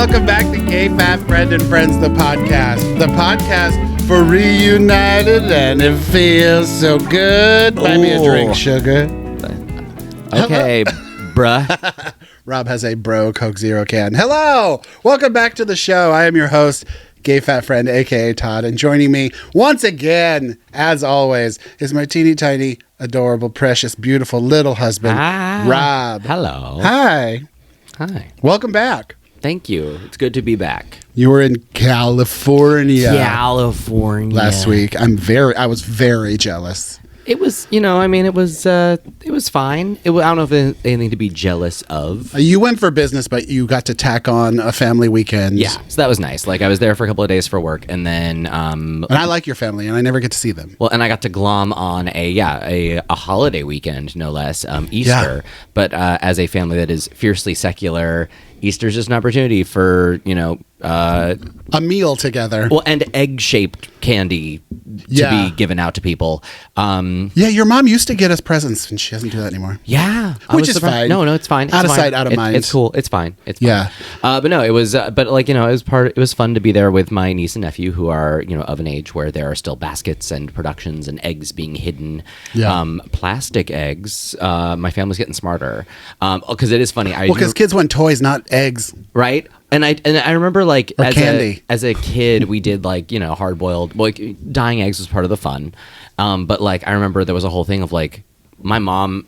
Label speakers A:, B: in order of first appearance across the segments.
A: Welcome back to GFF and Friends, the podcast for reunited, and it feels so good. Buy me a drink, sugar.
B: Okay, bruh.
A: Rob has a bro Coke Zero can. Hello, welcome back to the show. I am your host, Gay Fat Friend, aka Todd, and joining me once again, as always, is my teeny tiny, adorable, precious, beautiful little husband, Rob.
B: Hello.
A: Hi.
B: Hi.
A: Welcome back.
B: Thank you. It's good to be back.
A: You were in California last week. I was very jealous.
B: It was, it was fine. I don't know if there's anything to be jealous of.
A: You went for business, but you got to tack on a family weekend.
B: Yeah, so that was nice. Like, I was there for a couple of days for work, and then...
A: and I like your family, and I never get to see them.
B: Well, and I got to glom on a holiday weekend, no less, Easter. Yeah. But as a family that is fiercely secular, Easter's just an opportunity for,
A: a meal together.
B: Well, and egg-shaped candy to be given out to people.
A: Yeah, your mom used to get us presents, and she doesn't do that anymore.
B: Yeah.
A: Which is fine.
B: No, it's fine.
A: Out of sight, out of mind.
B: It's cool. It's fine. It's fine.
A: Yeah.
B: But no, it was, it was fun to be there with my niece and nephew who are, of an age where there are still baskets and productions and eggs being hidden.
A: Yeah.
B: Plastic eggs. My family's getting smarter. Because it is funny.
A: Because kids want toys, not eggs.
B: Right? And I remember as a kid we did hard boiled, dyeing eggs was part of the fun, but I remember there was a whole thing of my mom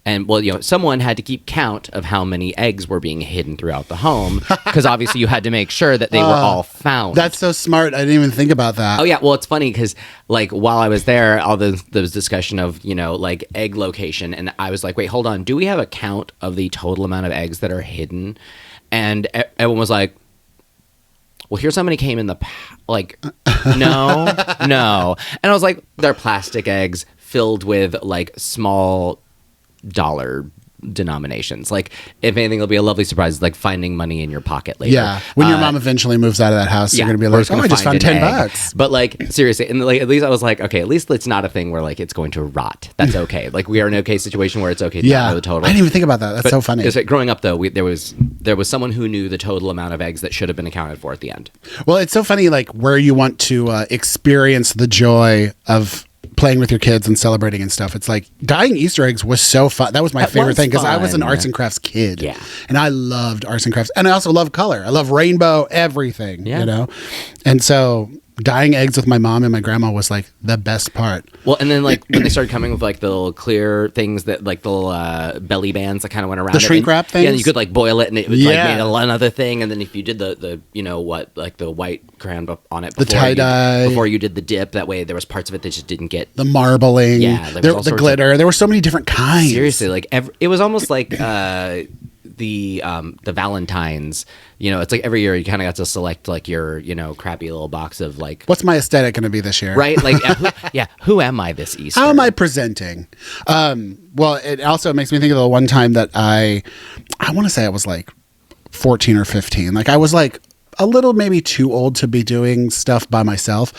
B: and someone had to keep count of how many eggs were being hidden throughout the home because obviously you had to make sure that they were all found.
A: That's so smart. I didn't even think about that.
B: Oh yeah, well it's funny because while I was there, there was discussion of egg location, and I was like, wait, hold on, do we have a count of the total amount of eggs that are hidden? And everyone was like, well, here's how many came in the... no. And I was like, they're plastic eggs filled with, small dollar denominations. If anything, it'll be a lovely surprise, finding money in your pocket later.
A: Yeah. When your mom eventually moves out of that house, you're going to be like, I just found $10.
B: But, seriously, and at least I was like, okay, at least it's not a thing where, it's going to rot. That's okay. We are in an okay situation where it's okay to know the total.
A: I didn't even think about that. That's so funny.
B: Growing up, though, there was someone who knew the total amount of eggs that should have been accounted for at the end.
A: Well, it's so funny, where you want to experience the joy of playing with your kids and celebrating and stuff. It's dyeing Easter eggs was so fun. That was my favorite thing because I was an arts and crafts kid.
B: Yeah.
A: And I loved arts and crafts. And I also love color. I love rainbow, everything, And so dyeing eggs with my mom and my grandma was the best part.
B: Well, and then when they started coming with the little clear things that the little belly bands that kind of went around
A: the shrink wrap things.
B: Yeah, and you could boil it and it was made another thing. And then if you did the the white crayon on it,
A: the tie dye
B: before you did the dip, that way there was parts of it that just didn't get
A: the marbling.
B: Yeah,
A: the glitter. There were so many different kinds.
B: Seriously, it was almost like the Valentine's. It's every year you kind of got to select your crappy little box of
A: what's my aesthetic going to be this year,
B: right? Who am I this Easter?
A: How am I presenting? Well, it also makes me think of the one time that I want to say I was 14 or 15. I was a little maybe too old to be doing stuff by myself,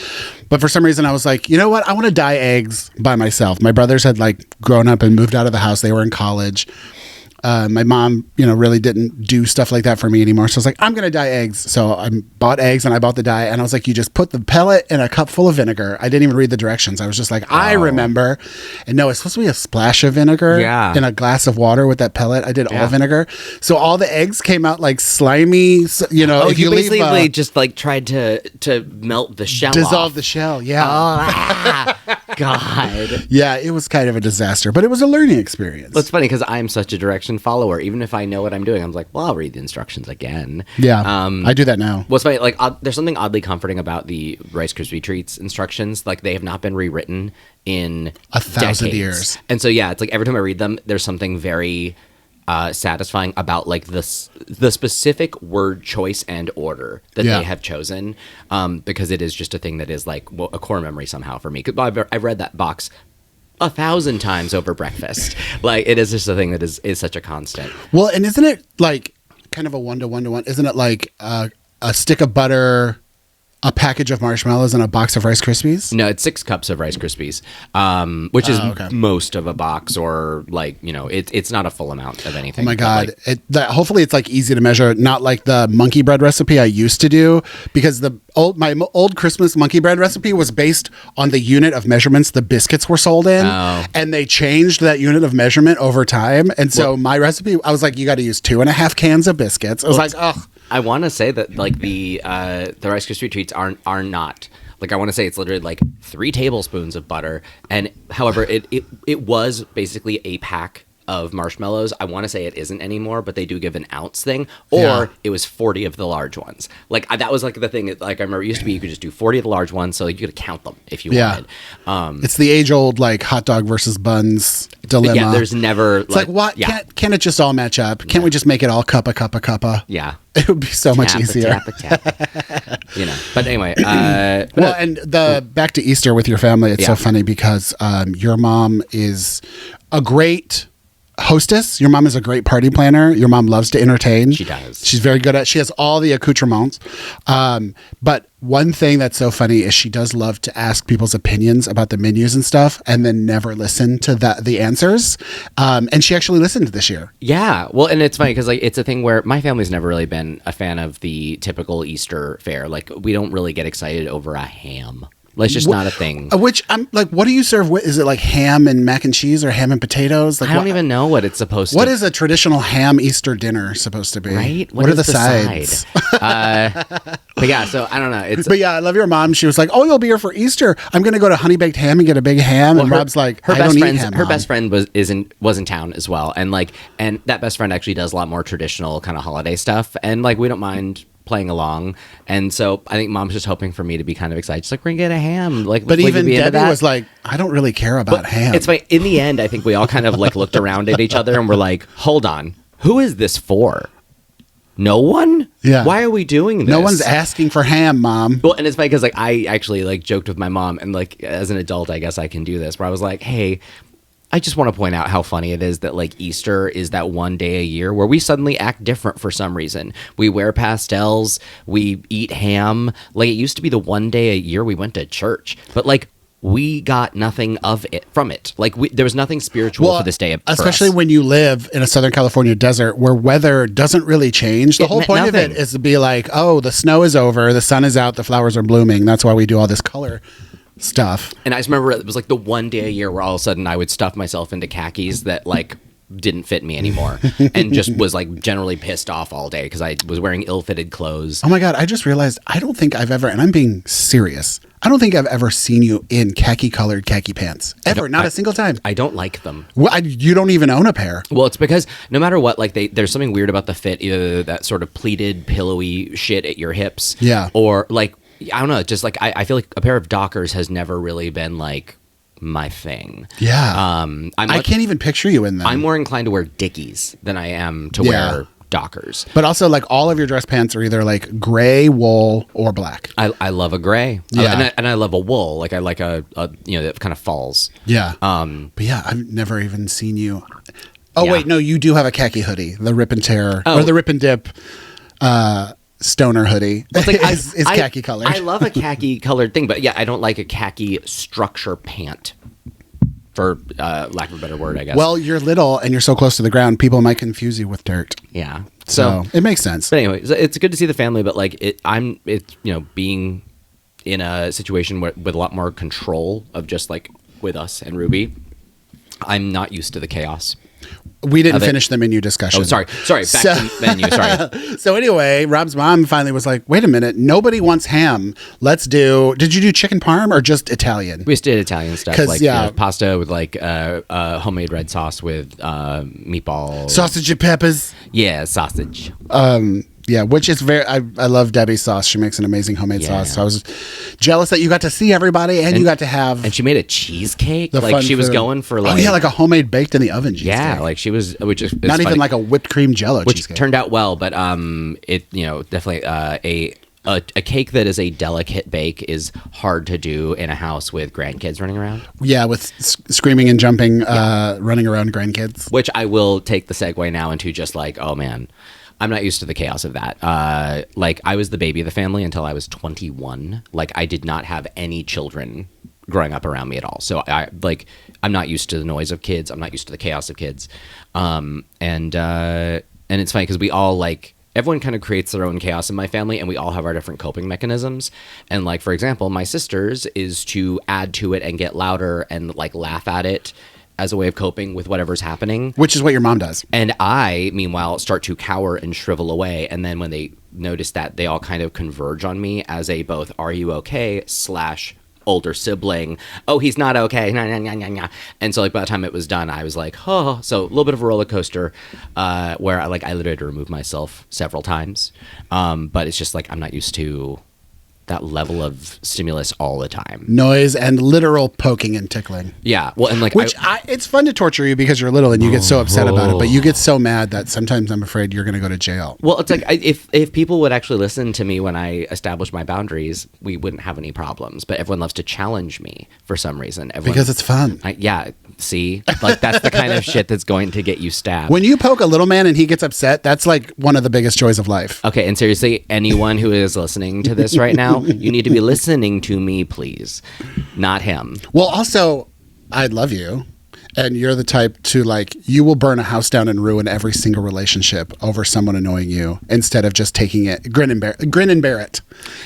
A: but for some reason I was you know what, I want to dye eggs by myself. My brothers had grown up and moved out of the house. They were in college. My mom, really didn't do stuff like that for me anymore. So I was I'm going to dye eggs. So I bought eggs and I bought the dye, and I was you just put the pellet in a cup full of vinegar. I didn't even read the directions. I was just I remember. And no, it's supposed to be a splash of vinegar in a glass of water with that pellet. I did all vinegar. So all the eggs came out slimy, if
B: you basically just tried to melt the shell
A: dissolve
B: off.
A: The shell. Yeah.
B: God.
A: Yeah, it was kind of a disaster, but it was a learning experience.
B: Well, it's funny because I'm such a direction follower. Even if I know what I'm doing, I'm I'll read the instructions again.
A: Yeah, I do that now.
B: Well, it's funny. There's something oddly comforting about the Rice Krispie Treats instructions. They have not been rewritten in
A: 1,000
B: decades.
A: Years.
B: And so, yeah, it's every time I read them, there's something very satisfying about the specific word choice and order that they have chosen, because it is just a thing that is a core memory somehow for me. I've read that box 1,000 times over breakfast. It is just a thing that is such a constant.
A: Well, and isn't it kind of a 1-to-1-to-1? Isn't it a stick of butter, a package of marshmallows and a box of Rice Krispies?
B: No, it's 6 cups of Rice Krispies, which is most of a box, or like, it's not a full amount of anything.
A: Oh my God.
B: Like,
A: Hopefully it's like easy to measure, not like the monkey bread recipe I used to do, because my old Christmas monkey bread recipe was based on the unit of measurements the biscuits were sold in.
B: Oh.
A: And they changed that unit of measurement over time. And so my recipe, I was like, you got to use 2.5 cans of biscuits. I was like, oh.
B: I want to say that like the Rice Krispie treats are not. Like, I want to say it's literally like 3 tablespoons of butter, and however it was basically a pack of marshmallows. I want to say it isn't anymore, but they do give an ounce thing, or it was 40 of the large ones. Like, that was like the thing. Like, I remember it used to be you could just do 40 of the large ones, so you could count them if you wanted.
A: It's the age old like hot dog versus buns dilemma.
B: Yeah, there's never.
A: It's like what? Yeah. Can't it just all match up? Can't we just make it all cuppa?
B: Yeah.
A: It would be so much easier.
B: Tap. But anyway.
A: Well, and back to Easter with your family, it's so funny because your mom is a great hostess. Your mom is a great party planner. Your mom loves to entertain.
B: She does.
A: She's very good she has all the accoutrements. But one thing that's so funny is she does love to ask people's opinions about the menus and stuff, and then never listen to the answers. And she actually listened this year.
B: Yeah. Well, and it's funny because like it's a thing where my family's never really been a fan of the typical Easter fare. Like, we don't really get excited over a ham. Like, it's just not a thing.
A: Which I'm like, what do you serve? Is it like ham and mac and cheese or ham and potatoes? Like,
B: I don't even know what it's supposed to be.
A: What is a traditional ham Easter dinner supposed to be?
B: Right?
A: What are the sides?
B: But yeah, so I don't know.
A: But yeah, I love your mom. She was like, "Oh, you'll be here for Easter. I'm going to go to Honey Baked Ham and get a big ham." And Rob's like, "I don't eat ham."
B: Her best friend was in town as well, and that best friend actually does a lot more traditional kind of holiday stuff, and like we don't mind playing along, and so I think mom's just hoping for me to be kind of excited. She's like, "We're gonna get a ham." Like,
A: but even Debbie was like, "I don't really care about ham."
B: It's like in the end, I think we all kind of like looked around at each other and we're like, "Hold on, who is this for? No one?
A: Yeah.
B: Why are we doing this?
A: No one's asking for ham, Mom."
B: Well, and it's funny because like I actually like joked with my mom, and like as an adult, I guess I can do this. Where I was like, "Hey, I just want to point out how funny it is that like Easter is that one day a year where we suddenly act different for some reason. We wear pastels, we eat ham. Like, it used to be the one day a year we went to church, but like we got nothing from it. Like, there was nothing spiritual for this day.
A: Especially when you live in a Southern California desert where weather doesn't really change. The whole point of it is to be like, oh, the snow is over, the sun is out, the flowers are blooming. That's why we do all this color stuff.
B: And I just remember it was like the one day a year where all of a sudden I would stuff myself into khakis that like didn't fit me anymore and just was like generally pissed off all day because I was wearing ill-fitted clothes.
A: Oh my God, I just realized I don't think I've ever, and I'm being serious, I don't think I've ever seen you in khaki-colored khaki pants. Ever. Not a single time.
B: I don't like them.
A: Well, you don't even own a pair.
B: Well, it's because no matter what, like there's something weird about the fit, either that sort of pleated, pillowy shit at your hips.
A: Yeah.
B: Or like, I don't know, just like I feel like a pair of Dockers has never really been like my thing.
A: Yeah. I can't even picture you in them.
B: I'm more inclined to wear Dickies than I am to wear Dockers.
A: But also, like, all of your dress pants are either like gray, wool, or black.
B: I love a gray.
A: Yeah.
B: And I love a wool. Like, I like a that kind of falls.
A: Yeah. But yeah, I've never even seen you. Oh, wait, no, you do have a khaki hoodie, the Rip and Tear, or the Rip and Dip stoner hoodie. Well, like, is khaki colored.
B: I love a khaki colored thing, but yeah, I don't like a khaki structure pant, for lack of a better word, I guess.
A: Well, you're little and you're so close to the ground, people might confuse you with dirt.
B: Yeah.
A: So it makes sense.
B: But anyway, it's good to see the family, but like it's being in a situation with a lot more control of just like with us and Ruby. I'm not used to the chaos.
A: We didn't finish the menu discussion.
B: Oh, sorry. Back to the menu. Sorry.
A: So anyway, Rob's mom finally was like, wait a minute. Nobody wants ham. Did you do chicken parm or just Italian?
B: We just did Italian stuff. Like pasta with like homemade red sauce with meatballs.
A: Sausage and peppers.
B: Yeah, sausage.
A: Yeah, which is I love Debbie's sauce. She makes an amazing homemade sauce. So I was jealous that you got to see everybody and you got to have.
B: And she made a cheesecake. Like she was going for like.
A: Oh yeah, like a homemade baked in the oven cheesecake.
B: Yeah, like she was, which is
A: not even like a whipped cream Jello
B: which
A: cheesecake.
B: Turned out well, but it definitely a cake that is a delicate bake is hard to do in a house with grandkids running around.
A: Yeah, with screaming and jumping, running around grandkids.
B: Which I will take the segue now into just like, oh man. I'm not used to the chaos of that. Like, I was the baby of the family until I was 21. Like, I did not have any children growing up around me at all. So I'm not used to the noise of kids. I'm not used to the chaos of kids. And it's funny because we all like, everyone kind of creates their own chaos in my family, and we all have our different coping mechanisms. And like, for example, my sister's is to add to it and get louder and like laugh at it as a way of coping with whatever's happening.
A: Which is what your mom does.
B: And I, meanwhile, start to cower and shrivel away. And then when they notice that, they all kind of converge on me as a both, are you okay? / older sibling. Oh, he's not okay. Nah, nah, nah, nah, nah. And so like by the time it was done, I was like, oh, so a little bit of a roller coaster where I literally had to remove myself several times. But it's just like, I'm not used to that level of stimulus all the time.
A: Noise and literal poking and tickling.
B: Yeah. Well, and like,
A: it's fun to torture you because you're little and you get so upset about it, but you get so mad that sometimes I'm afraid you're going to go to jail.
B: Well, it's like, if people would actually listen to me when I establish my boundaries, we wouldn't have any problems. But everyone loves to challenge me for some reason.
A: Because it's fun.
B: Yeah. See, like that's the kind of shit that's going to get you stabbed.
A: When you poke a little man and he gets upset, that's like one of the biggest joys of life.
B: Okay. And seriously, anyone who is listening to this right now, you need to be listening to me, please, not him.
A: Well, also, I love you. And you're the type to like, you will burn a house down and ruin every single relationship over someone annoying you instead of just taking it, grin and bear it.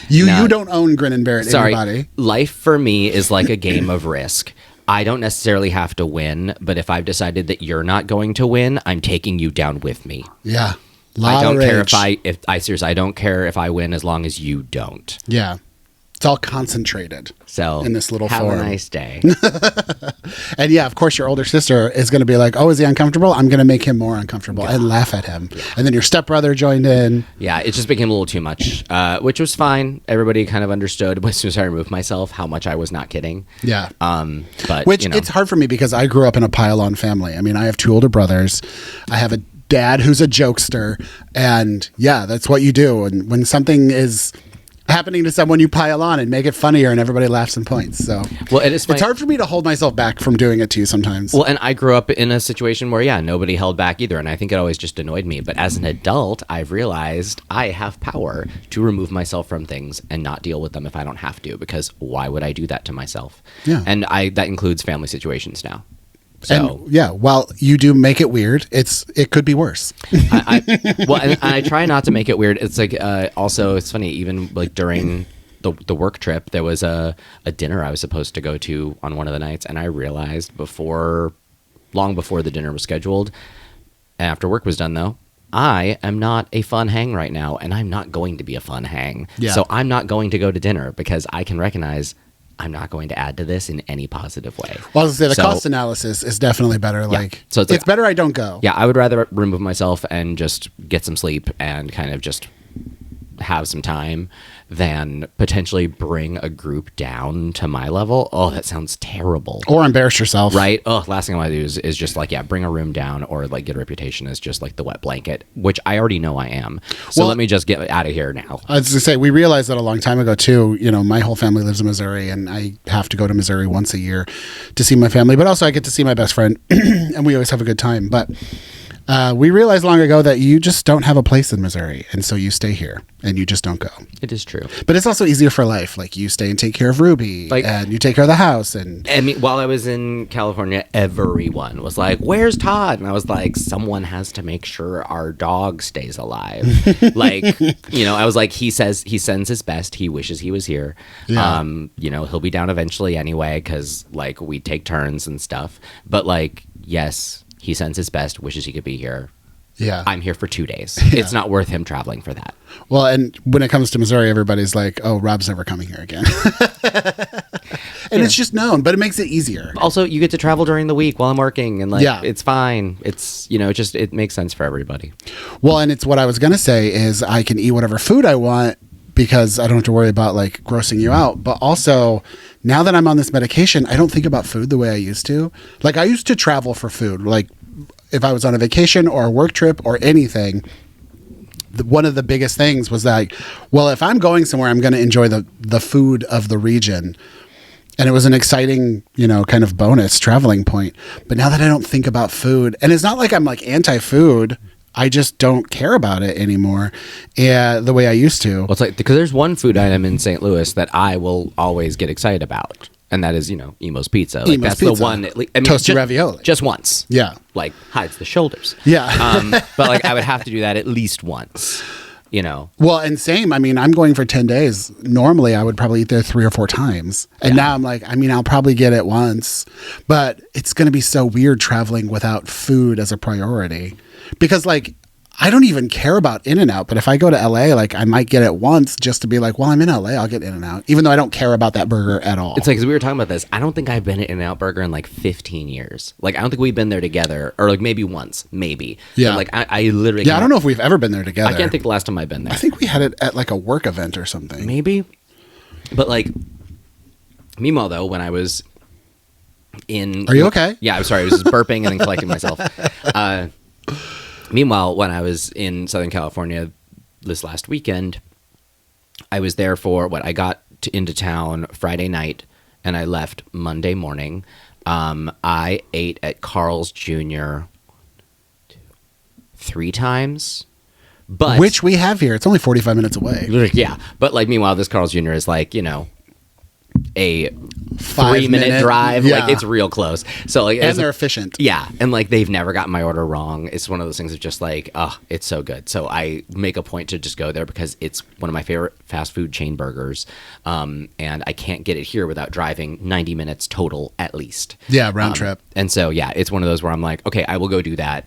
A: You don't own grin and bear it.
B: Sorry,
A: anybody.
B: Life for me is like a game of Risk. I don't necessarily have to win, but if I've decided that you're not going to win, I'm taking you down with me.
A: Yeah.
B: I don't care I don't care if I win as long as you don't.
A: Yeah. It's all concentrated.
B: So
A: in this little
B: have
A: form.
B: a nice day.
A: And yeah, of course, your older sister is going to be like, "Oh, is he uncomfortable? I'm going to make him more uncomfortable and laugh at him." Yeah. And then your stepbrother joined in.
B: Yeah, it just became a little too much, which was fine. Everybody kind of understood as soon as I removed myself how much I was not kidding.
A: Yeah.
B: But
A: it's hard for me because I grew up in a pile-on family. I mean, I have 2 older brothers. I have a dad who's a jokester, and yeah, that's what you do. And when something is happening to someone, you pile on and make it funnier, and everybody laughs and points. So it's hard for me to hold myself back from doing it to you sometimes.
B: Well, and I grew up in a situation where nobody held back either, and I think it always just annoyed me. But as an adult, I've realized I have power to remove myself from things and not deal with them if I don't have to, because why would I do that to myself?
A: Yeah.
B: And that includes family situations now. So
A: and, yeah, while you do make it weird, it could be worse.
B: I try not to make it weird. It's like also it's funny, even like during the work trip, there was a dinner I was supposed to go to on one of the nights, and I realized long before the dinner was scheduled, after work was done though, I am not a fun hang right now, and I'm not going to be a fun hang.
A: Yeah.
B: So I'm not going to go to dinner because I can recognize I'm not going to add to this in any positive way.
A: Well, I was going to say, the cost analysis is definitely better.
B: Yeah.
A: Like,
B: so
A: it's better I don't go.
B: Yeah, I would rather remove myself and just get some sleep and kind of just have some time than potentially bring a group down to my level. Oh, that sounds terrible.
A: Or embarrass yourself.
B: Right? Oh, last thing I want to do is just like, bring a room down or like get a reputation as just like the wet blanket, which I already know I am. So let me just get out of here now.
A: I was going to say, we realized that a long time ago too. My whole family lives in Missouri, and I have to go to Missouri once a year to see my family, but also I get to see my best friend and we always have a good time. But we realized long ago that you just don't have a place in Missouri, and so you stay here and you just don't go.
B: It is true.
A: But it's also easier for life. Like, you stay and take care of Ruby, and you take care of the house. And
B: I mean, while I was in California, everyone was like, "Where's Todd?" And I was like, "Someone has to make sure our dog stays alive." I was like, he sends his best. He wishes he was here.
A: Yeah.
B: He'll be down eventually anyway, because like we take turns and stuff. But like, yes. He sends his best, wishes he could be here.
A: Yeah.
B: I'm here for 2 days. Yeah. It's not worth him traveling for that.
A: Well, and when it comes to Missouri, everybody's like, "Oh, Rob's never coming here again." And it's just known, but it makes it easier.
B: Also, you get to travel during the week while I'm working, and it's fine. It's, it makes sense for everybody.
A: Well, and it's what I was going to say is I can eat whatever food I want because I don't have to worry about like grossing you out. But also, now that I'm on this medication, I don't think about food the way I used to. Like, I used to travel for food. Like, if I was on a vacation or a work trip or anything, one of the biggest things was that, well, if I'm going somewhere, I'm going to enjoy the food of the region. And it was an exciting, kind of bonus traveling point. But now that I don't think about food, and it's not like I'm like anti-food, I just don't care about it anymore, the way I used to.
B: Well, it's like, because there's one food item in St. Louis that I will always get excited about, and that is, Emo's Pizza. Like,
A: Emo's
B: that's
A: Pizza.
B: the one. I mean,
A: Toasted ravioli.
B: Just once.
A: Yeah.
B: Like, hides the shoulders.
A: Yeah.
B: But like, I would have to do that at least once.
A: Well, and same. I mean, I'm going for 10 days. Normally, I would probably eat there 3 or 4 times. And now I'm like, I mean, I'll probably get it once. But it's going to be so weird traveling without food as a priority. Because, like, I don't even care about In-N-Out. But if I go to LA, like, I might get it once just to be like, well, I'm in LA, I'll get In-N-Out. Even though I don't care about that burger at all.
B: It's like, because we were talking about this, I don't think I've been at In-N-Out Burger in like 15 years. Like, I don't think we've been there together, or like maybe once, maybe.
A: Yeah.
B: But, like, I literally
A: I don't know if we've ever been there together.
B: I can't think the last time I've been there.
A: I think we had it at like a work event or something.
B: Maybe. But like, meanwhile, though, when I was in...
A: Are you okay?
B: Yeah, I'm sorry. I was just burping and then collecting myself. Meanwhile, when I was in Southern California this last weekend, I was there for I got into town Friday night and I left Monday morning. I ate at Carl's Jr. 3 times. But
A: Which we have here. It's only 45 minutes away.
B: yeah. But like, meanwhile, this Carl's Jr. is like, a
A: 5-minute
B: drive.
A: Yeah.
B: Like, it's real close. So like,
A: And they're efficient.
B: yeah, and like, they've never gotten my order wrong. It's one of those things of just like, oh, it's so good. So I make a point to just go there because it's one of my favorite fast food chain burgers, and I can't get it here without driving 90 minutes total at least.
A: Yeah, round trip.
B: And so yeah, it's one of those where I'm like, okay, I will go do that.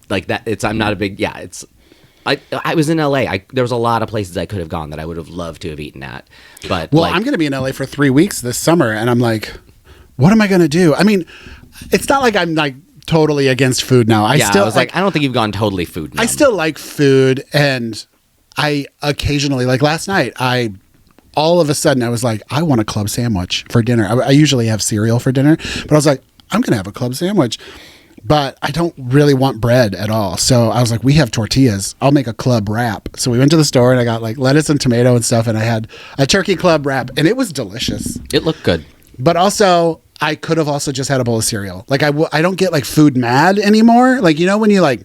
B: Like that. I'm not a big It's. I was in LA. There was a lot of places I could have gone that I would have loved to have eaten at. But
A: well, I'm going to be in LA for 3 weeks this summer, and I'm like, what am I going to do? I mean, it's not like I'm like totally against food now. I
B: was like, I don't think you've gone totally food numb.
A: I still like food, and I occasionally, like last night, all of a sudden I was like, I want a club sandwich for dinner. I usually have cereal for dinner, but I was like, I'm going to have a club sandwich. But I don't really want bread at all. So I was like, we have tortillas. I'll make a club wrap. So we went to the store and I got like lettuce and tomato and stuff. And I had a turkey club wrap and it was delicious.
B: It looked good.
A: But also, I could have also just had a bowl of cereal. Like I don't get like food mad anymore. Like, when you like,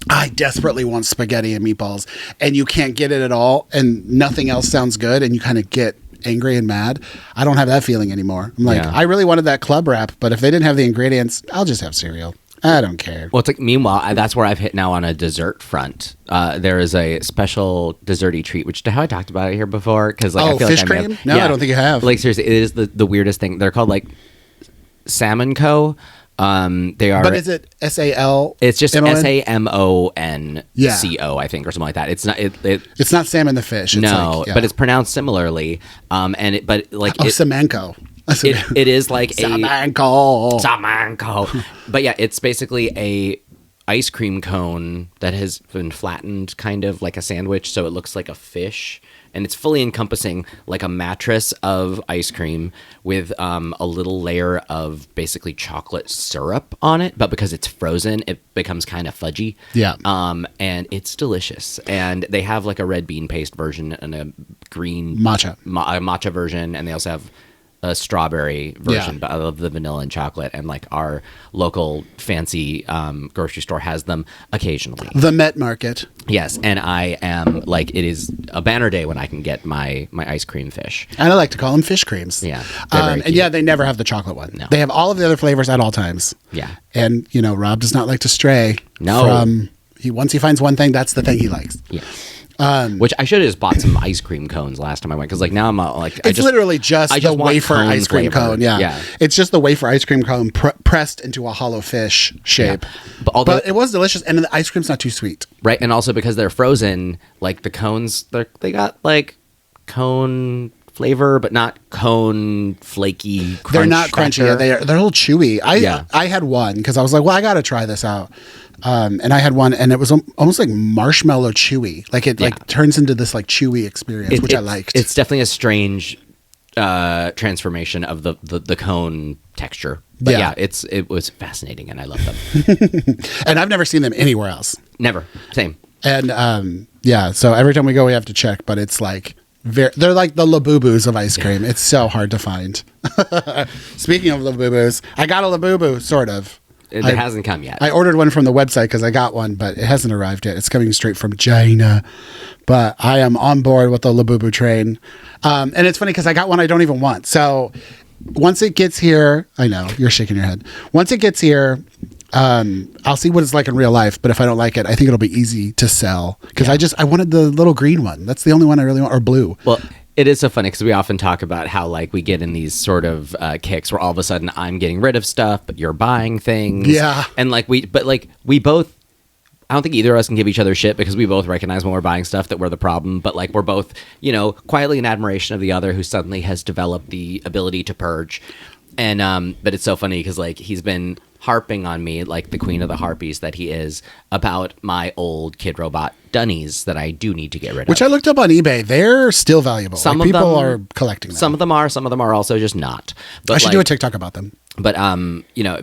A: I desperately want spaghetti and meatballs and you can't get it at all and nothing else sounds good and you kind of get angry and mad. I don't have that feeling anymore. I'm like, I really wanted that club wrap, but if they didn't have the ingredients, I'll just have cereal. I don't care.
B: Well, it's like, meanwhile, that's where I've hit now on a dessert front. There is a special desserty treat, which have I talked about it here before? Because like, I feel
A: fish
B: like
A: cream? No, I don't think you have.
B: Like, seriously, it is the weirdest thing. They're called like Salmon Co. They are.
A: But is it SAL?
B: It's just
A: MON?
B: SAMONCO,
A: Yeah.
B: I think, or something like that. It's not.
A: It's not salmon the fish. It's
B: no,
A: like, yeah.
B: but it's pronounced similarly.
A: Samanco.
B: It is like
A: Samanco.
B: But yeah, it's basically a ice cream cone that has been flattened kind of like a sandwich, so it looks like a fish, and it's fully encompassing like a mattress of ice cream with a little layer of basically chocolate syrup on it, but because it's frozen it becomes kind of fudgy.
A: Yeah.
B: And it's delicious, and they have like a red bean paste version and a green matcha version, and they also have a strawberry version, but I love the vanilla and chocolate, and like our local fancy grocery store has them occasionally.
A: The Met Market.
B: Yes, and I am like, it is a banner day when I can get my ice cream fish.
A: And I like to call them fish creams.
B: Yeah.
A: And yeah, they never have the chocolate one.
B: No.
A: They have all of the other flavors at all times.
B: Yeah.
A: And, Rob does not like to stray
B: No.
A: once he finds one thing, that's the thing he likes.
B: Yeah. Which I should have just bought some ice cream cones last time I went, because like now I'm like,
A: it's literally just the
B: want
A: wafer
B: cone
A: ice cream
B: flavor.
A: cone. Yeah. It's just the wafer ice cream cone pressed into a hollow fish shape.
B: Yeah. But
A: it was delicious, and the ice cream's not too sweet.
B: Right, and also because they're frozen, like the cones, they got like cone flavor, but not cone flaky crunch.
A: They're not crunchy. Yeah, they're a little chewy. I had one because I was like, well, I got to try this out. And I had one, and it was almost like marshmallow chewy. Like it like turns into this like chewy experience, which I liked.
B: It's definitely a strange transformation of the cone texture. But yeah, it was fascinating, and I love them.
A: And I've never seen them anywhere else.
B: Never. Same.
A: And so every time we go, we have to check. But it's like they're like the Labubus of ice cream. It's so hard to find. Speaking of Labubus, I got a Labubu, sort of.
B: It hasn't come yet.
A: I ordered one from the website because I got one, but it hasn't arrived yet. It's coming straight from China. But I am on board with the Labubu train. And it's funny because I got one I don't even want. So once it gets here, I know, you're shaking your head. Once it gets here, I'll see what it's like in real life. But if I don't like it, I think it'll be easy to sell. Because I wanted the little green one. That's the only one I really want, or blue.
B: Well, it is so funny because we often talk about how like we get in these sort of kicks where all of a sudden I'm getting rid of stuff, but you're buying things.
A: Yeah.
B: And like we both, I don't think either of us can give each other shit because we both recognize when we're buying stuff that we're the problem. But like we're both, quietly in admiration of the other who suddenly has developed the ability to purge. And but it's so funny because like he's been harping on me like the queen of the harpies that he is about my old Kid Robot Dunnies that I do need to get rid of.
A: Which I looked up on eBay. They're still valuable.
B: Some
A: like,
B: of
A: people
B: them
A: are collecting them.
B: Some of them are also just not. But
A: I should do a TikTok about them.
B: But but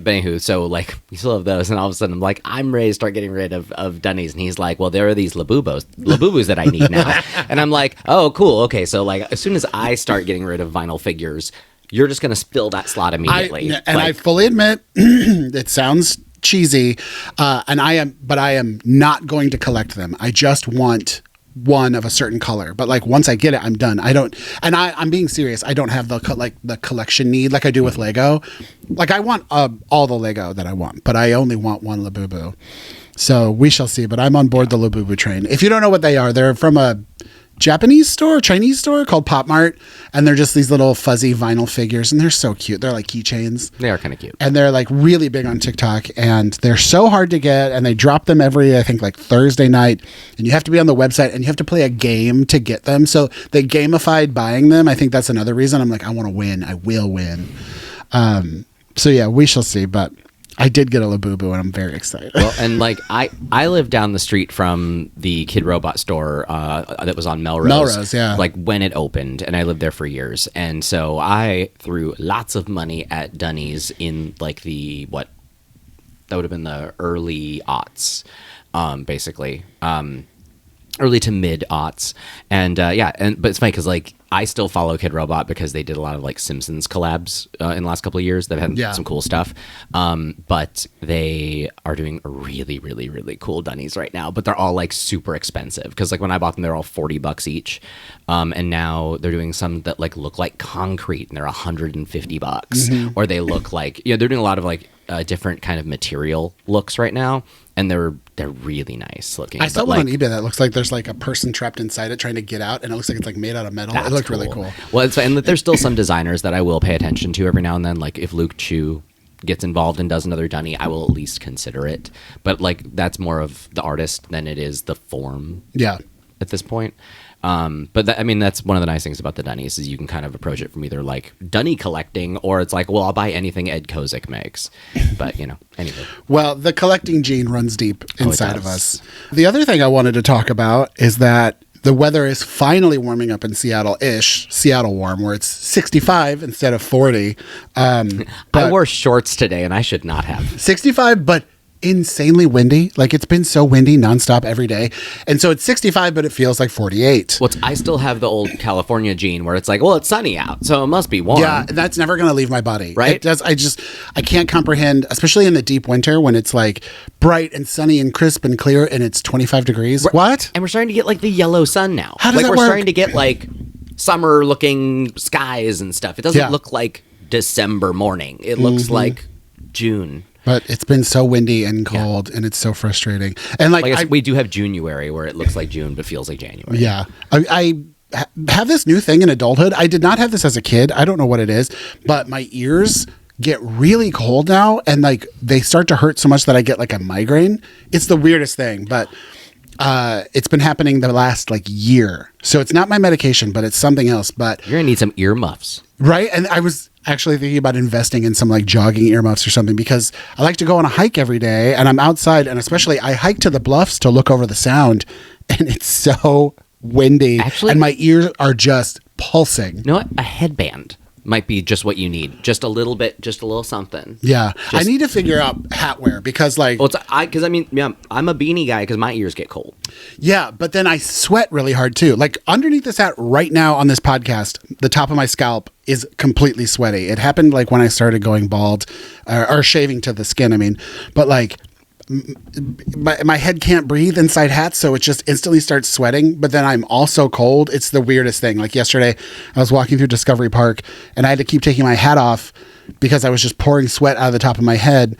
B: anywho, so like we still have those, and all of a sudden I'm like, I'm ready to start getting rid of Dunnies, and he's like, well, there are these Labubus that I need now, and I'm like, oh, cool, okay, so like as soon as I start getting rid of vinyl figures, you're just gonna spill that slot immediately.
A: I fully admit it sounds cheesy, and I am not going to collect them. I just want one of a certain color, but like once I get it, I'm done. I'm being serious. I don't have the collection need like I do with Lego. Like I want all the Lego that I want, but I only want one Labubu. So we shall see. But I'm on board the Labubu train. If you don't know what they are, they're from a Chinese store called Pop Mart, and they're just these little fuzzy vinyl figures, and they're so cute. They're like keychains.
B: They are kind of cute,
A: and they're like really big on TikTok, and they're so hard to get, and they drop them every, I think, like Thursday night, and you have to be on the website, and you have to play a game to get them. So they gamified buying them. I think that's another reason I'm like, I want to win. I will win. So yeah, we shall see, but I did get a Labubu, and I'm very excited.
B: Well, and like I live down the street from the Kid Robot store that was on Melrose.
A: Melrose, yeah.
B: Like when it opened, and I lived there for years, and so I threw lots of money at Dunnies in like that would have been the early aughts, basically. Early to mid aughts, and but it's funny because like I still follow Kid Robot because they did a lot of like Simpsons collabs in the last couple of years. They've had some cool stuff, but they are doing really, really, really cool Dunnies right now. But they're all like super expensive because like when I bought them, they're all $40 each, and now they're doing some that like look like concrete and they're $150, or they look like they're doing a lot of like different kind of material looks right now, and they're really nice looking.
A: I saw one on eBay that looks like there's like a person trapped inside it trying to get out, and it looks like it's like made out of metal. It looked really cool.
B: Well, and there's still some designers that I will pay attention to every now and then. Like if Luke Chu gets involved and does another Dunny, I will at least consider it. But like that's more of the artist than it is the form.
A: Yeah.
B: At this point. But that's one of the nice things about the Dunnies is you can kind of approach it from either like Dunny collecting, or it's like, well, I'll buy anything Ed Kozik makes. But anyway.
A: Well, the collecting gene runs deep inside of us. The other thing I wanted to talk about is that the weather is finally warming up in Seattle-ish, Seattle warm, where it's 65 instead of 40.
B: I wore shorts today, and I should not have.
A: 65, but insanely windy. Like it's been so windy nonstop every day, and so it's 65 but it feels like 48.
B: Well, I still have the old California gene where it's like, well, it's sunny out, so it must be warm.
A: Yeah, that's never going to leave my body,
B: right?
A: It does. I can't comprehend, especially in the deep winter when it's like bright and sunny and crisp and clear and it's 25 degrees. What?
B: And we're starting to get like the yellow sun now.
A: How does that
B: work?
A: We're
B: starting to get like summer looking skies and stuff. It doesn't look like December morning. It looks like June.
A: But it's been so windy and cold, and it's so frustrating. And
B: we do have January where it looks like June but feels like January.
A: Yeah, I have this new thing in adulthood. I did not have this as a kid. I don't know what it is, but my ears get really cold now, and like they start to hurt so much that I get like a migraine. It's the weirdest thing, but it's been happening the last like year. So it's not my medication, but it's something else. But
B: you're gonna need some earmuffs,
A: right? And I was actually thinking about investing in some like jogging earmuffs or something, because I like to go on a hike every day, and I'm outside, and especially I hike to the bluffs to look over the sound, and it's so windy,
B: actually,
A: and my ears are just pulsing.
B: You know what? A headband. might be just what you need. Just a little bit, just a little something.
A: Yeah. I need to figure out hat wear because like...
B: Well, because I'm a beanie guy because my ears get cold.
A: Yeah, but then I sweat really hard too. Like underneath this hat right now on this podcast, the top of my scalp is completely sweaty. It happened like when I started going bald or shaving to the skin, I mean. But like... My head can't breathe inside hats, so it just instantly starts sweating. But then I'm also cold. It's the weirdest thing. Like yesterday, I was walking through Discovery Park, and I had to keep taking my hat off because I was just pouring sweat out of the top of my head.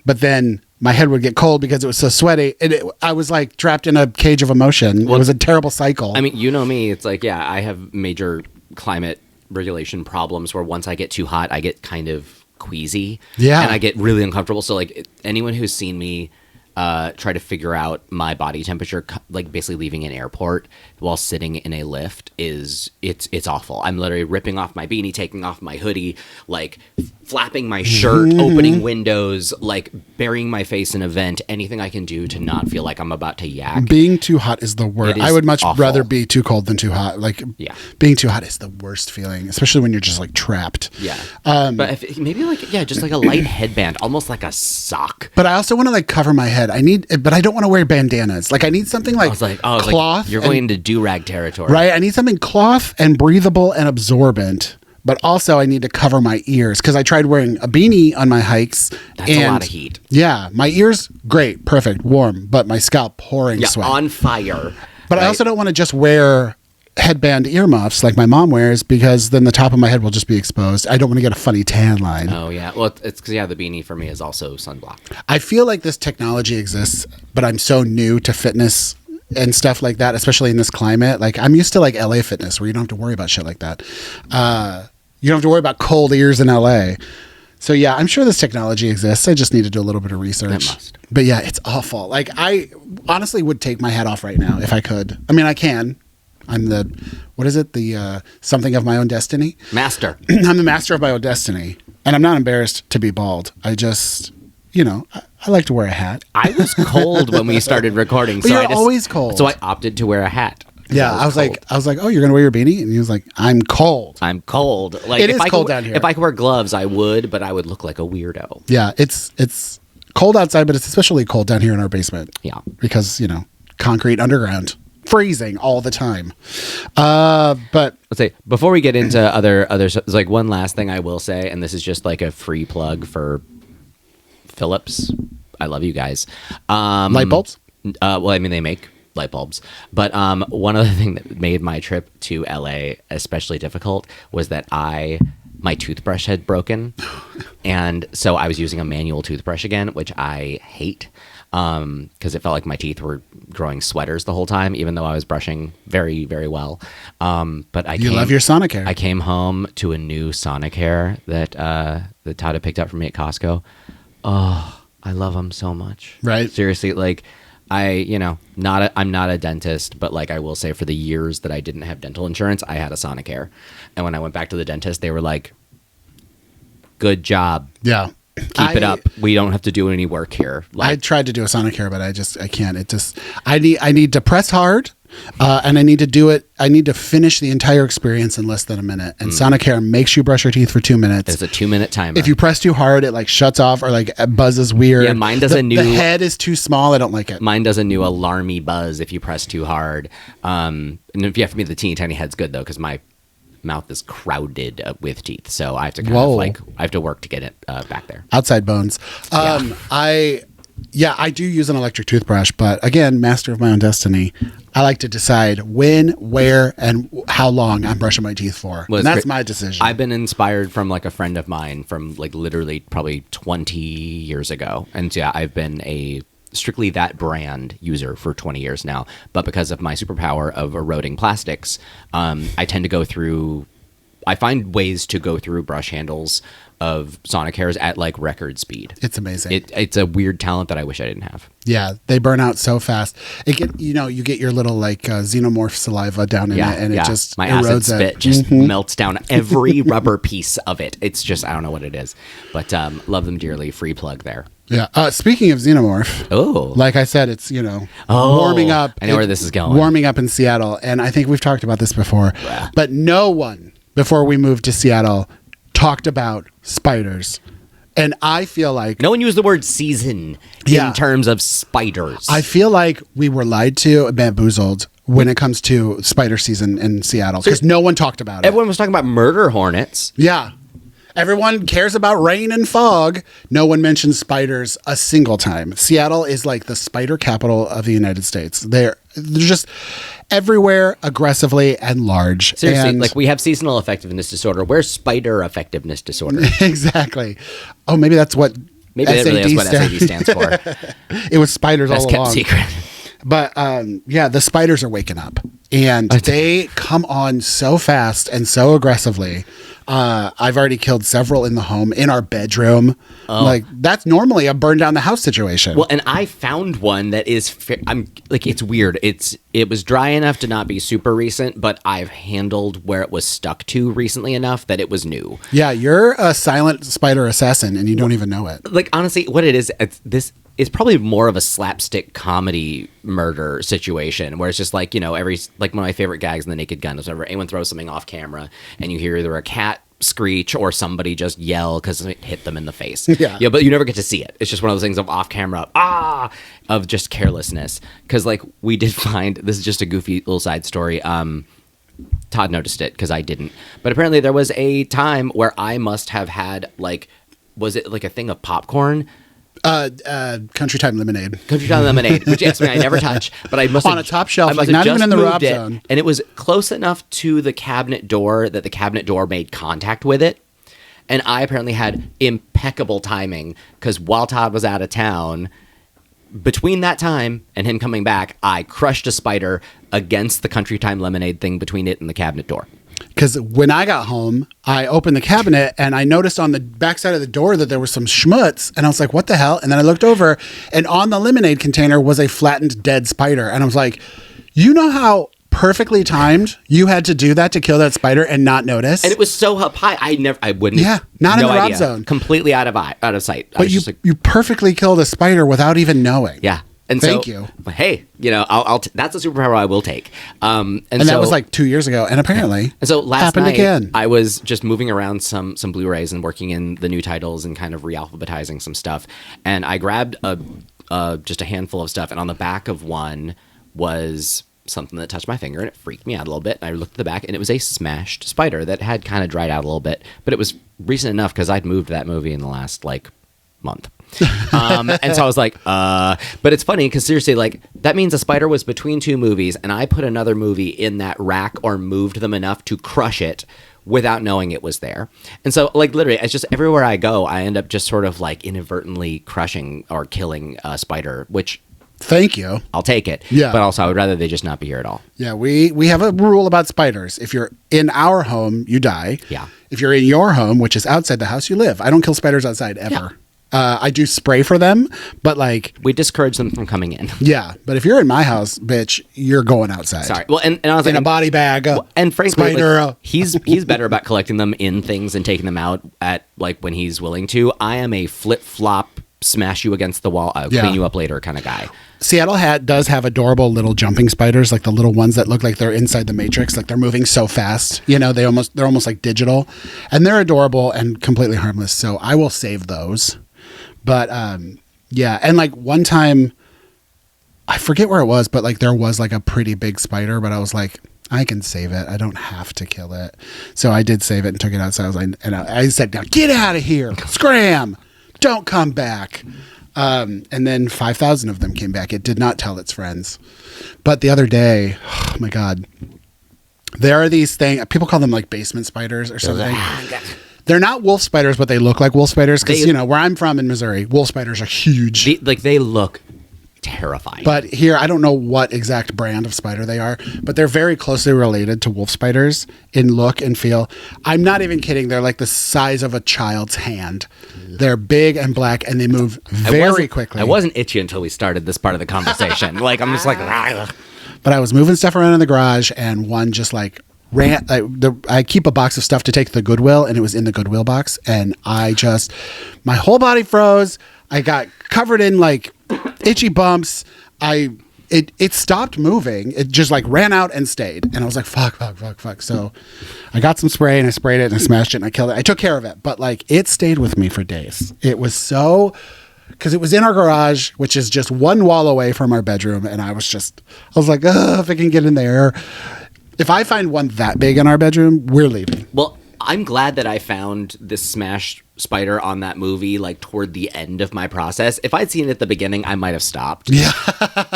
A: But then my head would get cold because it was so sweaty. And I was like trapped in a cage of emotion. Well, it was a terrible cycle.
B: I mean, you know me. It's like, yeah, I have major climate regulation problems where once I get too hot, I get kind of queasy, and I get really uncomfortable. So like anyone who's seen me try to figure out my body temperature, like basically leaving an airport while sitting in a lift, it's awful. I'm literally ripping off my beanie, taking off my hoodie, like flapping my shirt, opening windows, like burying my face in a vent, anything I can do to not feel like I'm about to yak.
A: Being too hot is the worst. I would much rather be too cold than too hot. Like, being too hot is the worst feeling, especially when you're just like trapped.
B: Yeah. But maybe like, just like a light headband, almost like a sock.
A: But I also want to like cover my head. But I don't want to wear bandanas. Like I need something like cloth.
B: You're going into do-rag territory.
A: Right. I need something cloth and breathable and absorbent. But also I need to cover my ears because I tried wearing a beanie on my hikes.
B: That's a lot of heat.
A: Yeah. My ears, great, perfect, warm, but my scalp pouring sweat.
B: On fire.
A: But I also don't want to just wear headband earmuffs like my mom wears because then the top of my head will just be exposed. I don't want to get a funny tan line.
B: Oh, yeah. Well, it's because, the beanie for me is also sunblock.
A: I feel like this technology exists, but I'm so new to fitness and stuff like that, especially in this climate. Like I'm used to like LA fitness where you don't have to worry about shit like that. You don't have to worry about cold ears in LA. So yeah, I'm sure this technology exists. I just need to do a little bit of research.
B: It must.
A: But yeah, it's awful. Like I honestly would take my hat off right now if I could. I mean, I can. I'm the something of my own destiny?
B: Master.
A: I'm the master of my own destiny. And I'm not embarrassed to be bald. I just, I like to wear a hat.
B: I was cold when we started recording.
A: But you're always cold.
B: So I opted to wear a hat.
A: Yeah, I was like, oh, you're going to wear your beanie? And he was like, I'm cold.
B: I'm cold. Like,
A: it is cold down here.
B: If I could wear gloves, I would, but I would look like a weirdo.
A: Yeah, it's cold outside, but it's especially cold down here in our basement.
B: Yeah.
A: Because, concrete underground. Freezing all the time. But
B: let's say before we get into other like one last thing I will say, and this is just like a free plug for Philips. I love you guys.
A: Light bulbs?
B: Well, I mean, they make light bulbs. But one other thing that made my trip to LA especially difficult was that my toothbrush had broken. And so I was using a manual toothbrush again, which I hate. Because it felt like my teeth were growing sweaters the whole time, even though I was brushing very, very well. But you
A: love your Sonicare.
B: I came home to a new Sonicare that Todd had picked up for me at Costco. Oh, I love them so much.
A: Right.
B: Seriously, like I'm not a dentist, but like I will say for the years that I didn't have dental insurance, I had a Sonicare. And when I went back to the dentist, they were like, "Good job."
A: Yeah.
B: Keep it up. We don't have to do any work here.
A: I tried to do a Sonicare, but I can't. I need to press hard, and I need to do it. I need to finish the entire experience in less than a minute. And Sonicare makes you brush your teeth for 2 minutes.
B: It's a 2-minute timer.
A: If you press too hard, it like shuts off or like buzzes weird.
B: Yeah, mine does
A: the head is too small. I don't like it.
B: Mine does a new alarmy buzz if you press too hard. And if you have to be the teeny tiny head's good though, because my mouth is crowded with teeth, so I have to I have to work to get it back there.
A: Outside bones. I do use an electric toothbrush, but again, master of my own destiny. I like to decide when, where, and how long I'm brushing my teeth for. And that's my decision.
B: I've been inspired from like a friend of mine from like literally probably 20 years ago, and I've been a strictly that brand user for 20 years now, but because of my superpower of eroding plastics, I tend to go through, I find ways to go through brush handles of Sonicares at like record speed.
A: It's amazing.
B: It's a weird talent that I wish I didn't have.
A: Yeah, they burn out so fast. You get your little like xenomorph saliva down in it, and it just
B: my
A: erodes
B: acid spit just melts down every rubber piece of it. It's just, I don't know what it is, but love them dearly. Free plug there.
A: Yeah. Speaking of xenomorph, like I said, it's warming up.
B: I know where this is going.
A: Warming up in Seattle, and I think we've talked about this before. But no one before we moved to Seattle talked about spiders. And I feel like
B: no one used the word season in terms of spiders.
A: I feel like we were lied to and bamboozled when it comes to spider season in Seattle because no one talked about it.
B: Everyone was talking about murder hornets.
A: Yeah. Everyone cares about rain and fog. No one mentions spiders a single time. Seattle is like the spider capital of the United States. They're just everywhere aggressively and large.
B: Seriously,
A: and
B: like we have seasonal effectiveness disorder. Where's spider effectiveness disorder?
A: Exactly. Oh, maybe that's what
B: Maybe that really is what SAD stands for.
A: It was spiders
B: Best
A: all
B: kept
A: along.
B: secret.
A: But yeah, the spiders are waking up and they come on so fast and so aggressively. I've already killed several in the home, in our bedroom. Like that's normally a burn down the house situation.
B: Well, and I found one that is, I'm like, it's weird. It was dry enough to not be super recent, but I've handled where it was stuck to recently enough that it was new.
A: Yeah, you're a silent spider assassin and you don't even know it.
B: Like, honestly, what it is, this is probably more of a slapstick comedy murder situation where it's just like, you know, like one of my favorite gags in The Naked Gun is whenever anyone throws something off camera and you hear either a cat screech or somebody just yell because it hit them in the face. Yeah, but you never get to see it. It's just one of those things of off camera, of just carelessness. Because like we did find, this is just a goofy little side story. Todd noticed it because I didn't. But apparently there was a time where I must have had like, was it like a thing of popcorn?
A: Country Time Lemonade.
B: Country Time Lemonade, which yes, I never touch, but I must
A: on
B: have,
A: a top shelf,
B: I must
A: like
B: have
A: not even
B: just
A: in the
B: moved
A: Rob
B: it,
A: zone.
B: and it was close enough to the cabinet door that the cabinet door made contact with it. And I apparently had impeccable timing because while Todd was out of town, between that time and him coming back, I crushed a spider against the Country Time Lemonade thing between it and the cabinet door.
A: Because when I got home, I opened the cabinet and I noticed on the backside of the door that there was some schmutz. And I was like, what the hell? And then I looked over and on the lemonade container was a flattened dead spider. And I was like, you know how perfectly timed you had to do that to kill that spider and not notice?
B: And it was so up high, I wouldn't.
A: Yeah, not in
B: no
A: the Rob
B: idea.
A: zone.
B: Completely out of sight.
A: But you perfectly killed a spider without even knowing.
B: Yeah. And
A: Thank you.
B: Hey, you know, that's a superpower I will take. And
A: that was like 2 years ago, and apparently,
B: and so last
A: happened
B: night
A: again.
B: I was just moving around some Blu-rays and working in the new titles and kind of re-alphabetizing some stuff. And I grabbed just a handful of stuff, and on the back of one was something that touched my finger, and it freaked me out a little bit. And I looked at the back, and it was a smashed spider that had kind of dried out a little bit, but it was recent enough because I'd moved that movie in the last like month. And so I was like, but it's funny because seriously, like that means a spider was between two movies and I put another movie in that rack or moved them enough to crush it without knowing it was there. And so like literally it's just everywhere I go, I end up just sort of like inadvertently crushing or killing a spider, which
A: thank you.
B: I'll take it.
A: Yeah.
B: But also I would rather they just not be here at all.
A: Yeah, we have a rule about spiders. If you're in our home, you die.
B: Yeah.
A: If you're in your home, which is outside the house, you live. I don't kill spiders outside ever.
B: Yeah.
A: I do spray for them, but like
B: we discourage them from coming in.
A: Yeah, but if you're in my house, bitch, you're going outside.
B: Sorry. Well, and I was
A: in
B: like,
A: a body bag.
B: And frankly,
A: spider.
B: Like, he's better about collecting them in things and taking them out at like when he's willing to. I am a flip flop, smash you against the wall, clean you up later kind of guy.
A: Seattle does have adorable little jumping spiders, like the little ones that look like they're inside the Matrix, like they're moving so fast. You know, they're almost like digital, and they're adorable and completely harmless. So I will save those. But yeah, and like one time, I forget where it was, but like there was like a pretty big spider, but I was like, I can save it. I don't have to kill it. So I did save it and took it outside. I said, now get out of here, scram, don't come back. And then 5,000 of them came back. It did not tell its friends. But the other day, oh my God, there are these things, people call them like basement spiders or something. They're not wolf spiders, but they look like wolf spiders because, you know, where I'm from in Missouri, wolf spiders are huge.
B: They look terrifying.
A: But here, I don't know what exact brand of spider they are, but they're very closely related to wolf spiders in look and feel. I'm not even kidding. They're like the size of a child's hand. They're big and black, and they move very quickly.
B: I wasn't itchy until we started this part of the conversation. Like, I'm just like...
A: But I was moving stuff around in the garage, and one just like... I keep a box of stuff to take to the Goodwill, and it was in the Goodwill box, and my whole body froze. I got covered in like itchy bumps. It it stopped moving. It just like ran out and stayed. And I was like, fuck. So I got some spray and I sprayed it and I smashed it and I killed it. I took care of it, but like it stayed with me for days. It was so, because it was in our garage, which is just one wall away from our bedroom. And I was like, if I can get in there. If I find one that big in our bedroom, we're leaving.
B: Well, I'm glad that I found this smashed spider on that movie like toward the end of my process. If I'd seen it at the beginning, I might have stopped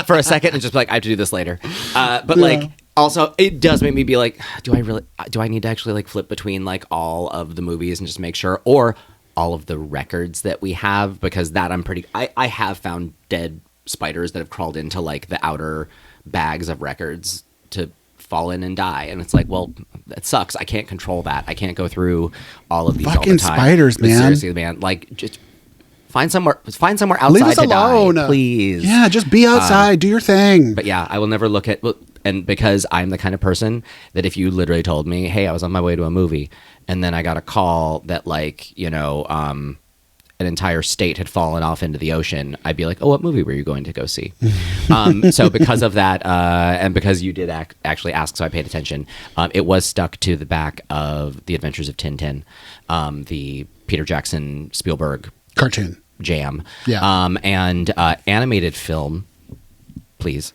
B: for a second and just be like, I have to do this later. But like, also, it does make me be like, do I need to actually like flip between like all of the movies and just make sure, or all of the records that we have? Because that I have found dead spiders that have crawled into like the outer bags of records to fall in and die, and it's like, well, that sucks. I can't control that. I can't go through all of these
A: fucking
B: all the time.
A: spiders,
B: But
A: man.
B: seriously, man, like just find somewhere outside
A: Leave us
B: to
A: alone,
B: die, please.
A: Yeah, just be outside, do your thing.
B: But yeah, I will never look at, and because I'm the kind of person that if you literally told me, hey, I was on my way to a movie, and then I got a call that like, an entire state had fallen off into the ocean, I'd be like, oh, what movie were you going to go see? So because of that, and because you did actually ask, so I paid attention, it was stuck to the back of The Adventures of Tintin, the Peter Jackson Spielberg
A: Cartoon.
B: jam.
A: Yeah.
B: And animated film, please.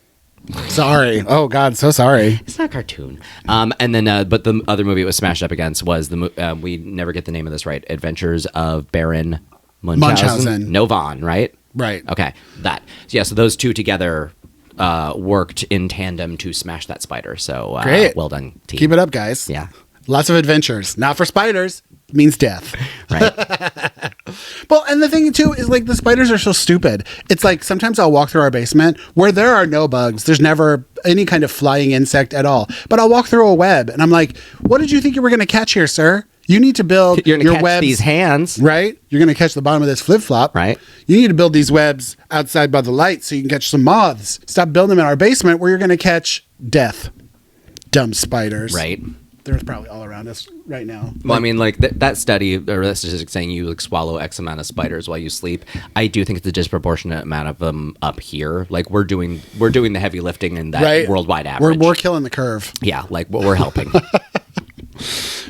A: Sorry. Oh, God, so sorry.
B: It's not a cartoon. And then, but the other movie it was smashed up against was we never get the name of this right, Adventures of Baron Munchausen. No Von, right?
A: Right.
B: Okay, that. So, yeah, so those two together worked in tandem to smash that spider. So
A: Great.
B: Well done, team.
A: Keep it up, guys.
B: Yeah.
A: Lots of adventures. Not for spiders. Means death.
B: Right.
A: Well, and the thing too is like the spiders are so stupid. It's like sometimes I'll walk through our basement where there are no bugs. There's never any kind of flying insect at all. But I'll walk through a web and I'm like, what did you think you were going to catch here, sir? You need to build
B: You're going to
A: your
B: catch
A: webs.
B: these hands.
A: Right? You're going to catch the bottom of this flip-flop.
B: Right.
A: You need to build these webs outside by the light so you can catch some moths. Stop building them in our basement where you're going to catch death. Dumb spiders.
B: Right.
A: There's probably all around us right now.
B: Well, I mean, like that study or that statistic saying you like swallow X amount of spiders while you sleep. I do think it's a disproportionate amount of them up here. Like we're doing the heavy lifting in that
A: Right.
B: worldwide average.
A: We're killing the curve.
B: Yeah, like we're helping.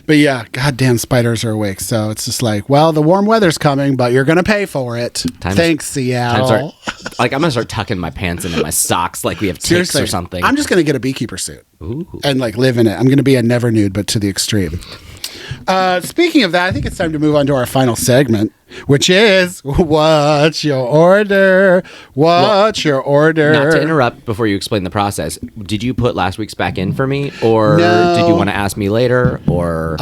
A: But yeah, goddamn spiders are awake. So it's just like, well, the warm weather's coming, but you're going to pay for it. Thanks, Seattle.
B: I'm gonna start tucking my pants into my socks like we have ticks
A: Seriously,
B: or something.
A: I'm just going to get a beekeeper suit.
B: Ooh.
A: And like live in it. I'm going to be a never nude, but to the extreme. Speaking of that, I think it's time to move on to our final segment, which is what's your order? What's your order?
B: Not to interrupt before you explain the process. Did you put last week's back in for me, or
A: No.
B: did you want to ask me later, or?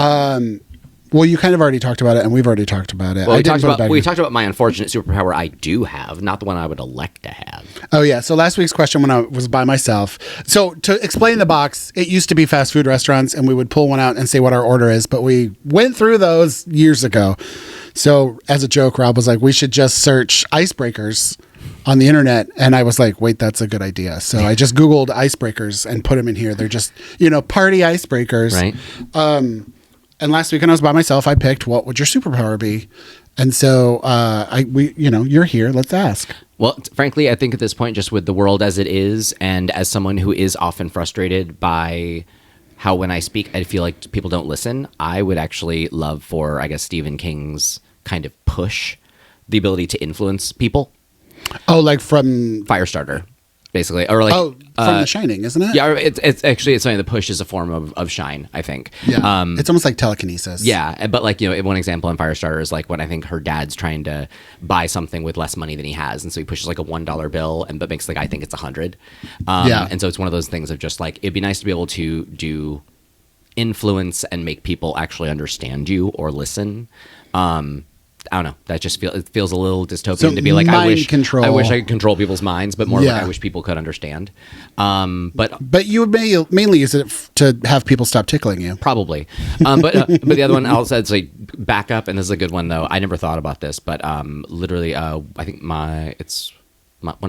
A: Well, you kind of already talked about it, and we've already talked about it.
B: Well, we
A: didn't
B: talked
A: put it
B: about
A: back
B: we
A: in.
B: talked about my unfortunate superpower I do have, not the one I would elect to have.
A: Oh, yeah. So last week's question when I was by myself. So to explain the box, it used to be fast food restaurants, and we would pull one out and say what our order is, but we went through those years ago. So as a joke, Rob was like, we should just search icebreakers on the internet. And I was like, wait, that's a good idea. So I just Googled icebreakers and put them in here. They're just, party icebreakers.
B: Right.
A: And last week when I was by myself, I picked what would your superpower be? And so you're here. Let's ask.
B: Well, frankly, I think at this point, just with the world as it is, and as someone who is often frustrated by how when I speak, I feel like people don't listen, I would actually love for, I guess, Stephen King's kind of push, the ability to influence people.
A: Oh, like from
B: Firestarter, basically. Or like,
A: from The Shining, isn't it?
B: Yeah, it's actually something the push is a form of shine, I think.
A: Yeah. It's almost like telekinesis.
B: Yeah, but like, one example in Firestarter is like when I think her dad's trying to buy something with less money than he has, and so he pushes like a $1 bill but makes the guy think it's 100.
A: Yeah.
B: And so it's one of those things of just like, it'd be nice to be able to do influence and make people actually understand you or listen. I don't know. That just feels a little dystopian
A: So
B: to be like, I wish I could control people's minds, but more like I wish people could understand.
A: But you would mainly use it to have people stop tickling you.
B: Probably. But the other one also it's like back up, and this is a good one though. I never thought about this, but literally, I think one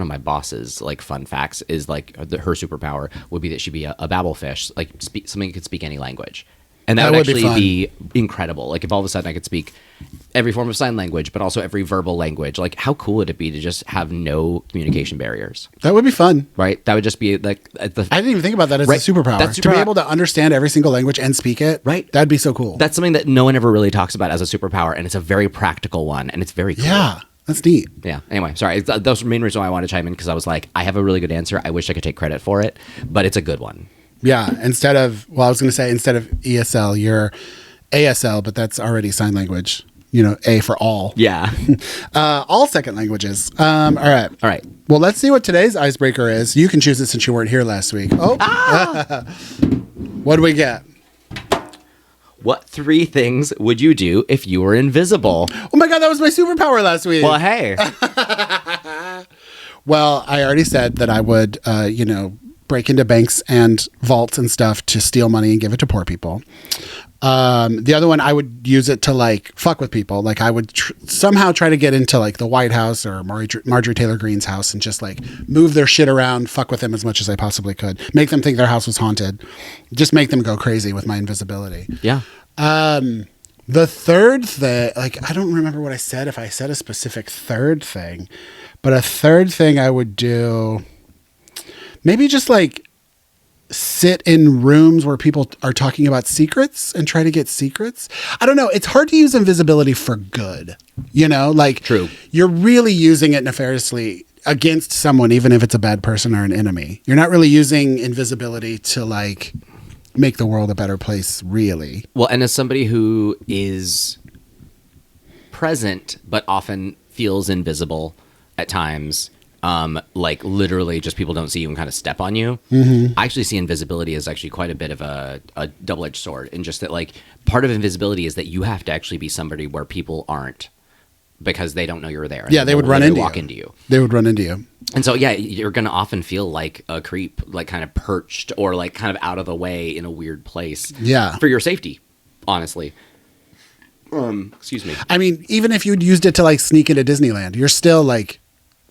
B: of my bosses like fun facts is like her superpower would be that she'd be a babblefish, like something that could speak any language. And that
A: That
B: would
A: would be
B: actually
A: fun.
B: be incredible. Like if all of a sudden I could speak every form of sign language, but also every verbal language. Like how cool would it be to just have no communication barriers?
A: That would be fun.
B: Right? That would just be like at the
A: I didn't even think about that as
B: Right.
A: a superpower.
B: That's
A: To be
B: superpower.
A: able to understand every single language and speak it,
B: Right.
A: that'd be so cool.
B: That's something that no one ever really talks about as a superpower, and it's a very practical one, and it's very cool.
A: Yeah, that's neat.
B: Yeah. Anyway, sorry. That was the main reason why I wanted to chime in because I was like, I have a really good answer. I wish I could take credit for it, but it's a good one.
A: Yeah, instead of ESL, you're ASL, but that's already sign language. A for all.
B: Yeah.
A: All second languages. All right.
B: All right.
A: Well, let's see what today's icebreaker is. You can choose it since you weren't here last week. Oh. What do we get?
B: What 3 things would you do if you were invisible?
A: Oh my God, that was my superpower last week.
B: Well, hey.
A: Well, I already said that I would, break into banks and vaults and stuff to steal money and give it to poor people. The other one, I would use it to like fuck with people. Like I would somehow try to get into like the White House or Marjorie Taylor Greene's house and just like move their shit around, fuck with them as much as I possibly could, make them think their house was haunted, just make them go crazy with my invisibility.
B: Yeah.
A: The third thing, like, I don't remember what I said, if I said a specific third thing, but a third thing I would do, maybe just like sit in rooms where people are talking about secrets and try to get secrets. I don't know. It's hard to use invisibility for good, like
B: True.
A: You're really using it nefariously against someone, even if it's a bad person or an enemy. You're not really using invisibility to like make the world a better place, really.
B: Well, and as somebody who is present but often feels invisible at times, like literally just people don't see you and kind of step on you. Mm-hmm. I actually see invisibility as actually quite a bit of a double-edged sword, in just that like part of invisibility is that you have to actually be somebody where people aren't, because they don't know you're there.
A: Yeah, they would run into
B: walk
A: you.
B: into you.
A: They would run into you.
B: And so, yeah, you're going to often feel like a creep, like kind of perched or like kind of out of the way in a weird place.
A: Yeah.
B: For your safety, honestly. Excuse me.
A: I mean, even if you'd used it to like sneak into Disneyland, you're still like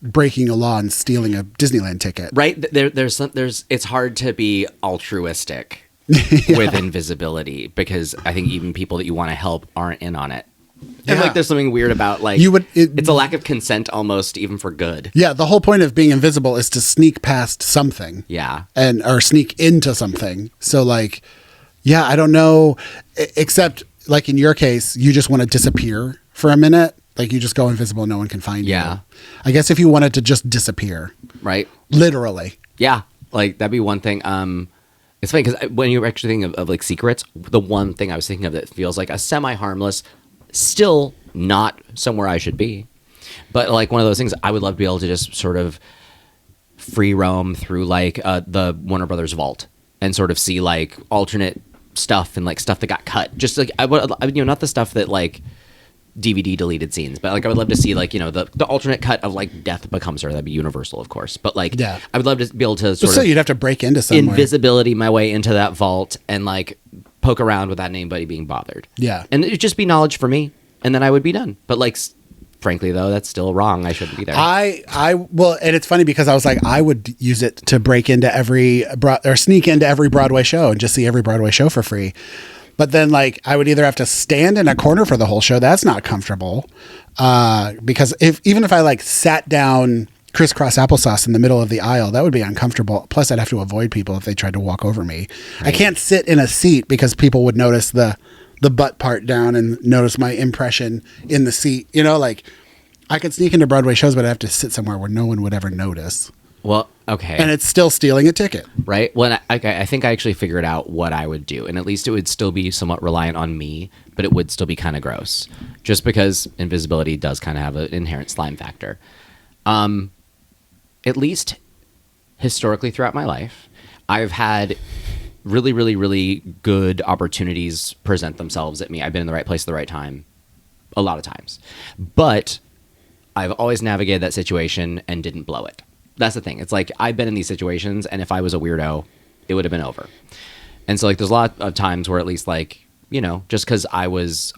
A: breaking a law and stealing a Disneyland ticket.
B: Right? It's hard to be altruistic with invisibility, because I think even people that you want to help aren't in on it. And
A: Yeah.
B: like there's something weird about like it's a lack of consent almost, even for good.
A: Yeah, the whole point of being invisible is to sneak past something.
B: Yeah.
A: Or sneak into something. So like, yeah, I don't know, except like in your case, you just want to disappear for a minute. Like you just go invisible, no one can find you.
B: Yeah.
A: I guess if you wanted to just disappear.
B: Right?
A: Literally.
B: Yeah. Like that'd be one thing. It's funny because when you're actually thinking of like secrets, the one thing I was thinking of that feels like a semi-harmless, still not somewhere I should be, but like one of those things, I would love to be able to just sort of free roam through like the Warner Brothers vault and sort of see like alternate stuff and like stuff that got cut. Just like I would, not the stuff that like DVD deleted scenes, but like I would love to see like the alternate cut of like Death Becomes Her. That'd be Universal, of course, but like
A: Yeah.
B: I would love to be able to sort
A: So
B: of
A: you'd have to break into somewhere.
B: invisibility my way into that vault and like poke around without anybody being bothered.
A: Yeah.
B: And it'd just be knowledge for me, and then I would be done. But like, frankly though, that's still wrong. I shouldn't be there.
A: Well, and it's funny because I was like, I would use it to break into or sneak into every Broadway show and just see every Broadway show for free. But then like I would either have to stand in a corner for the whole show. That's not comfortable. Because even if I like sat down crisscross applesauce in the middle of the aisle, that would be uncomfortable. Plus I'd have to avoid people if they tried to walk over me. Right. I can't sit in a seat because people would notice the butt part down and notice my impression in the seat. Like I could sneak into Broadway shows, but I have to sit somewhere where no one would ever notice.
B: Well, okay.
A: And it's still stealing a ticket.
B: Right? Well, I think I actually figured out what I would do. And at least it would still be somewhat reliant on me, but it would still be kind of gross. Just because invisibility does kind of have an inherent slime factor. At least historically throughout my life, I've had really, really, really good opportunities present themselves at me. I've been in the right place at the right time a lot of times. But I've always navigated that situation and didn't blow it. That's the thing. It's like I've been in these situations, and if I was a weirdo, it would have been over. And so like there's a lot of times where at least like, just because I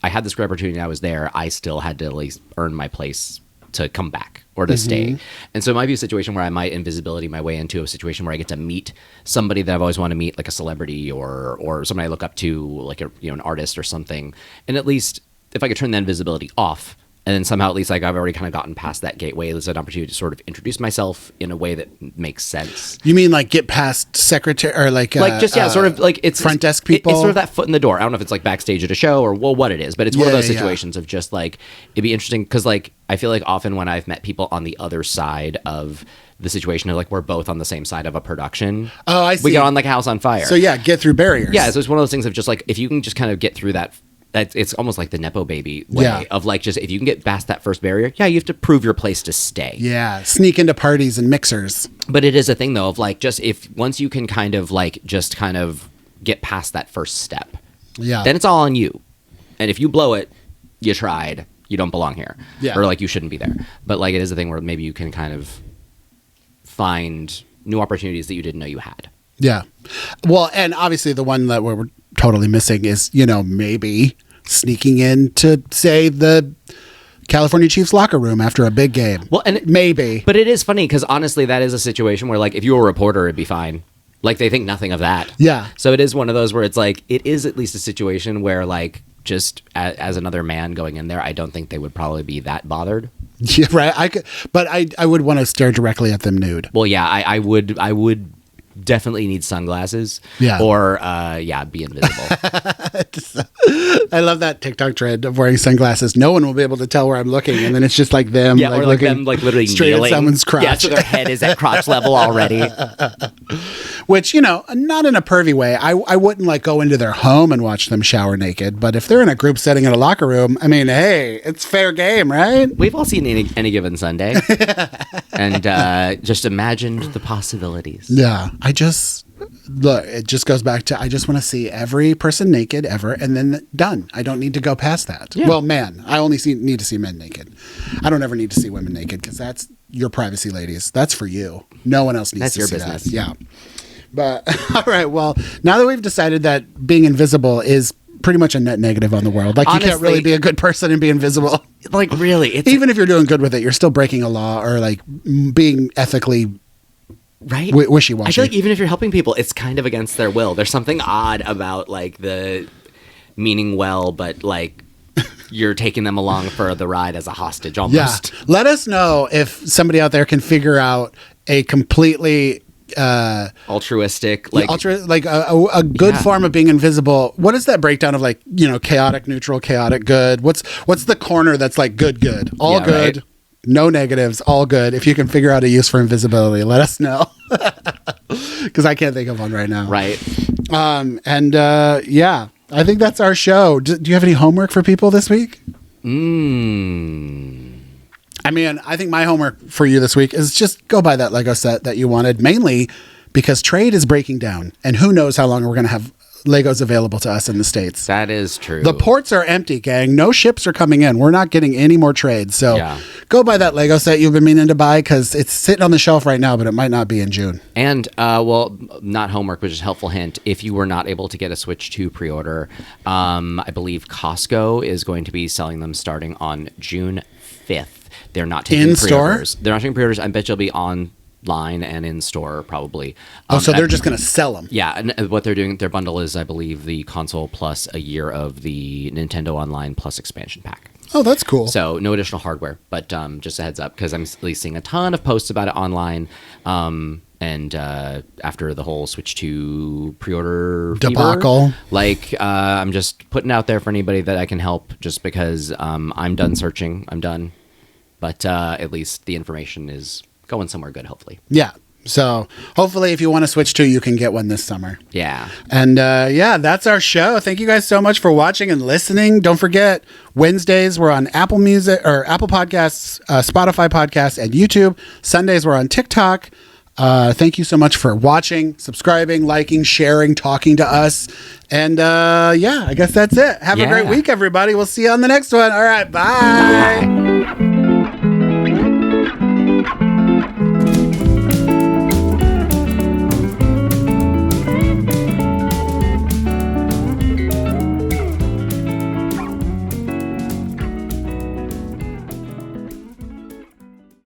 B: had this great opportunity and I was there, I still had to at least earn my place to come back. or to stay. And so it might be a situation where I might invisibility my way into a situation where I get to meet somebody that I've always wanted to meet, like a celebrity or somebody I look up to, like an artist or something. And at least if I could turn the invisibility off, and then somehow at least like I've already kind of gotten past that gateway, there's an opportunity to sort of introduce myself in a way that makes sense.
A: You mean like get past secretary or like
B: just sort of like it's
A: front desk people?
B: It's sort of that foot in the door. I don't know if it's like backstage at a show or what it is, but it's one of those situations of just like it'd be interesting because like I feel like often when I've met people on the other side of the situation of like we're both on the same side of a production.
A: Oh, I see.
B: We get on like a house on fire.
A: So yeah, get through barriers.
B: Yeah, so it's one of those things of just like if you can just kind of get through that it's almost like the Nepo baby way of like just if you can get past that first barrier, you have to prove your place to stay.
A: Yeah, sneak into parties and mixers.
B: But it is a thing though of like just if once you can kind of like just kind of get past that first step, then it's all on you. And if you blow it, you tried, you don't belong here. Yeah. Or like you shouldn't be there. But like it is a thing where maybe you can kind of find new opportunities that you didn't know you had.
A: Yeah. Well, and obviously the one that we're totally missing is, maybe sneaking in to, say, the California Chiefs locker room after a big game.
B: Well, and
A: maybe.
B: But it is funny because honestly, that is a situation where like if you were a reporter, it'd be fine. Like they think nothing of that.
A: Yeah.
B: So it is one of those where it's like, it is at least a situation where like just as another man going in there, I don't think they would probably be that bothered.
A: Yeah, right. I would want to stare directly at them nude.
B: Well, yeah, I would definitely need sunglasses.
A: Yeah.
B: Or be invisible.
A: I love that TikTok trend of wearing sunglasses. No one will be able to tell where I'm looking, and then it's just like them.
B: Yeah, or like them like literally
A: straight
B: kneeling.
A: at someone's crotch.
B: Yeah, so their head is at crotch level already.
A: Which, not in a pervy way. I wouldn't like go into their home and watch them shower naked. But if they're in a group setting in a locker room, I mean, hey, it's fair game, right?
B: We've all seen any given Sunday, and just imagined the possibilities.
A: Yeah, look, it just goes back to I just want to see every person naked ever, and then done. I don't need to go past that. Yeah. Well, man, I only need to see men naked. I don't ever need to see women naked because that's your privacy, ladies. That's for you. No one else needs to see
B: business.
A: that. Yeah. But all right, well, now that we've decided that being invisible is pretty much a net negative on the world. Like honestly, you can't really be a good person and be invisible.
B: Like really,
A: even if you're doing good with it, you're still breaking a law or like being ethically
B: right
A: wishy-washy.
B: I feel like even if you're helping people, it's kind of against their will. There's something odd about like the meaning well, but like you're taking them along for the ride as a hostage almost.
A: Yeah. Let us know if somebody out there can figure out a completely
B: altruistic like
A: a good form of being invisible. What is that breakdown of like chaotic neutral, chaotic good? What's the corner that's like good all good, right? No negatives, all good. If you can figure out a use for invisibility, let us know. Because I can't think of one right now.
B: Right.
A: I think that's our show. Do you have any homework for people this week? I mean, I think my homework for you this week is just go buy that Lego set that you wanted, mainly because trade is breaking down. And who knows how long we're going to have Legos available to us in the States.
B: That is true.
A: The ports are empty, gang. No ships are coming in. We're not getting any more trade. So go buy that Lego set you've been meaning to buy because it's sitting on the shelf right now, but it might not be in June.
B: And, not homework, which is a helpful hint. If you were not able to get a Switch 2 pre-order, I believe Costco is going to be selling them starting on June 5th. They're not taking pre-orders.
A: Store?
B: They're not taking pre-orders. I bet you'll be online and in store probably.
A: So they're just going to sell them.
B: Yeah, and what they're doing, their bundle is, I believe, the console plus a year of the Nintendo Online plus expansion pack.
A: Oh, that's cool.
B: So no additional hardware, but just a heads up because I'm at least seeing a ton of posts about it online. And after the whole Switch 2 pre-order
A: debacle,
B: fever, I'm just putting out there for anybody that I can help just because I'm done searching. I'm done. But at least the information is going somewhere good, hopefully.
A: Yeah. So hopefully if you want to Switch 2, you can get one this summer.
B: Yeah.
A: And that's our show. Thank you guys so much for watching and listening. Don't forget, Wednesdays we're on Apple Music or Apple Podcasts, Spotify Podcasts, and YouTube. Sundays we're on TikTok. Thank you so much for watching, subscribing, liking, sharing, talking to us. And I guess that's it. Have a great week, everybody. We'll see you on the next one. All right. Bye.